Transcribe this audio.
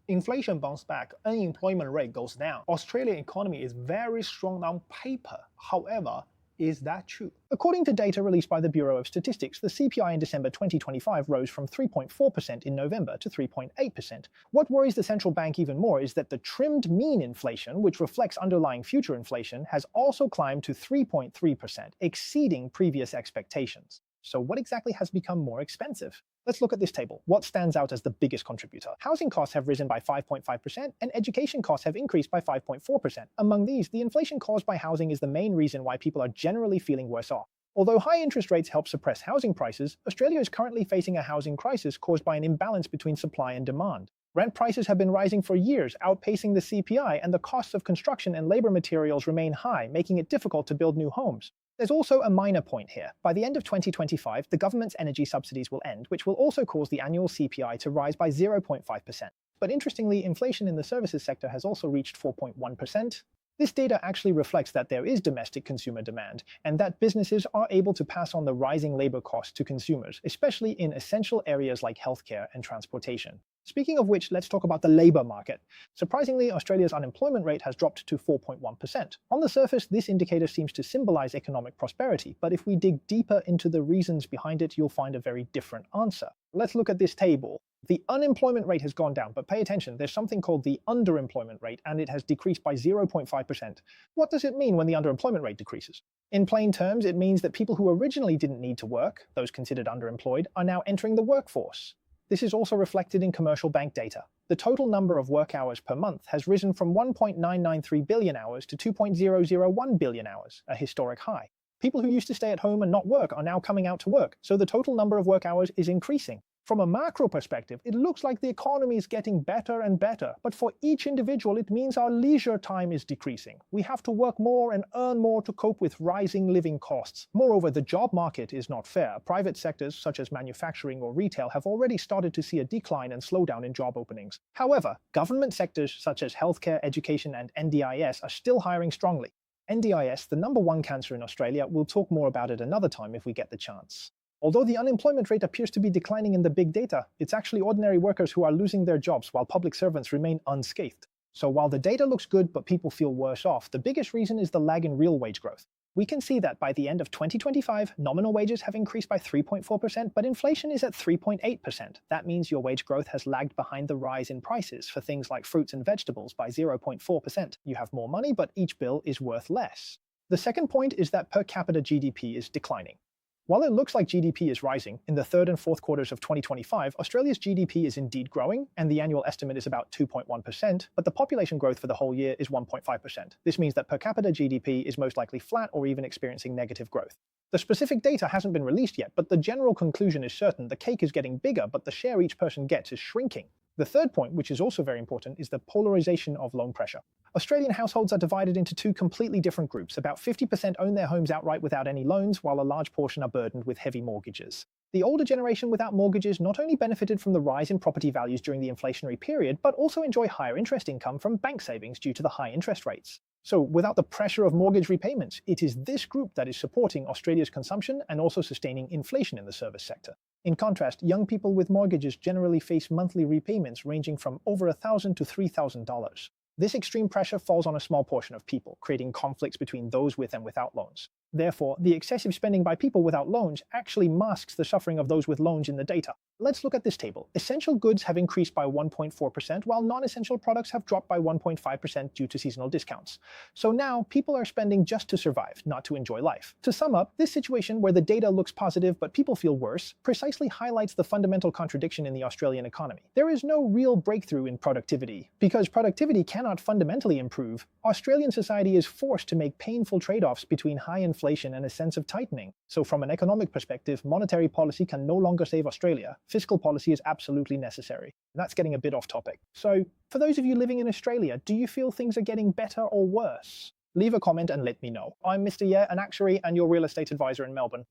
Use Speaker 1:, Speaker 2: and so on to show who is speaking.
Speaker 1: Inflation bounces back, unemployment rate goes down. Australian economy is very strong on paper. However, is that true? According to data released by the Bureau of Statistics, the CPI in December 2025 rose from 3.4% in November to 3.8%. What worries the central bank even more is that the trimmed mean inflation, which reflects underlying future inflation, has also climbed to 3.3%, exceeding previous expectations. So what exactly has become more expensive? Let's look at this table. What stands out as the biggest contributor? Housing costs have risen by 5.5% and education costs have increased by 5.4%. Among these, the inflation caused by housing is the main reason why people are generally feeling worse off. Although high interest rates help suppress housing prices, Australia is currently facing a housing crisis caused by an imbalance between supply and demand. Rent prices have been rising for years, outpacing the CPI, and the costs of construction and labor materials remain high, making it difficult to build new homes. There's also a minor point here. By the end of 2025, the government's energy subsidies will end, which will also cause the annual CPI to rise by 0.5%. But interestingly, inflation in the services sector has also reached 4.1%. This data actually reflects that there is domestic consumer demand, and that businesses are able to pass on the rising labor costs to consumers, especially in essential areas like healthcare and transportation. Speaking of which, let's talk about the labor market. Surprisingly, Australia's unemployment rate has dropped to 4.1%. On the surface, this indicator seems to symbolize economic prosperity, but if we dig deeper into the reasons behind it, you'll find a very different answer. Let's look at this table. The unemployment rate has gone down, but pay attention, there's something called the underemployment rate, and it has decreased by 0.5%. What does it mean when the underemployment rate decreases? In plain terms, it means that people who originally didn't need to work, those considered underemployed, are now entering the workforce. This is also reflected in commercial bank data. The total number of work hours per month has risen from 1.993 billion hours to 2.001 billion hours, a historic high. People who used to stay at home and not work are now coming out to work, so the total number of work hours is increasing. From a macro perspective, it looks like the economy is getting better and better, but for each individual it means our leisure time is decreasing. We have to work more and earn more to cope with rising living costs. Moreover, the job market is not fair. Private sectors such as manufacturing or retail have already started to see a decline and slowdown in job openings. However, government sectors such as healthcare, education and NDIS are still hiring strongly. NDIS, the #1 cancer in Australia, we'll talk more about it another time if we get the chance. Although the unemployment rate appears to be declining in the big data, it's actually ordinary workers who are losing their jobs while public servants remain unscathed. So while the data looks good but people feel worse off, the biggest reason is the lag in real wage growth. We can see that by the end of 2025, nominal wages have increased by 3.4%, but inflation is at 3.8%. That means your wage growth has lagged behind the rise in prices for things like fruits and vegetables by 0.4%. You have more money, but each bill is worth less. The second point is that per capita GDP is declining. While it looks like GDP is rising, in the third and fourth quarters of 2025, Australia's GDP is indeed growing, and the annual estimate is about 2.1%, but the population growth for the whole year is 1.5%. This means that per capita GDP is most likely flat or even experiencing negative growth. The specific data hasn't been released yet, but the general conclusion is certain: the cake is getting bigger, but the share each person gets is shrinking. The third point, which is also very important, is the polarization of loan pressure. Australian households are divided into two completely different groups. About 50% own their homes outright without any loans, while a large portion are burdened with heavy mortgages. The older generation without mortgages not only benefited from the rise in property values during the inflationary period, but also enjoy higher interest income from bank savings due to the high interest rates. So without the pressure of mortgage repayments, it is this group that is supporting Australia's consumption and also sustaining inflation in the service sector. In contrast, young people with mortgages generally face monthly repayments ranging from over $1,000 to $3,000. This extreme pressure falls on a small portion of people, creating conflicts between those with and without loans. Therefore, the excessive spending by people without loans actually masks the suffering of those with loans in the data. Let's look at this table. Essential goods have increased by 1.4%, while non-essential products have dropped by 1.5% due to seasonal discounts. So now, people are spending just to survive, not to enjoy life. To sum up, this situation where the data looks positive but people feel worse precisely highlights the fundamental contradiction in the Australian economy. There is no real breakthrough in productivity. Because productivity cannot fundamentally improve, Australian society is forced to make painful trade-offs between high inflation and a sense of tightening. So from an economic perspective, monetary policy can no longer save Australia. Fiscal policy is absolutely necessary. That's getting a bit off topic. So, for those of you living in Australia, do you feel things are getting better or worse? Leave a comment and let me know. I'm Mr. Ye, an actuary and your real estate advisor in Melbourne.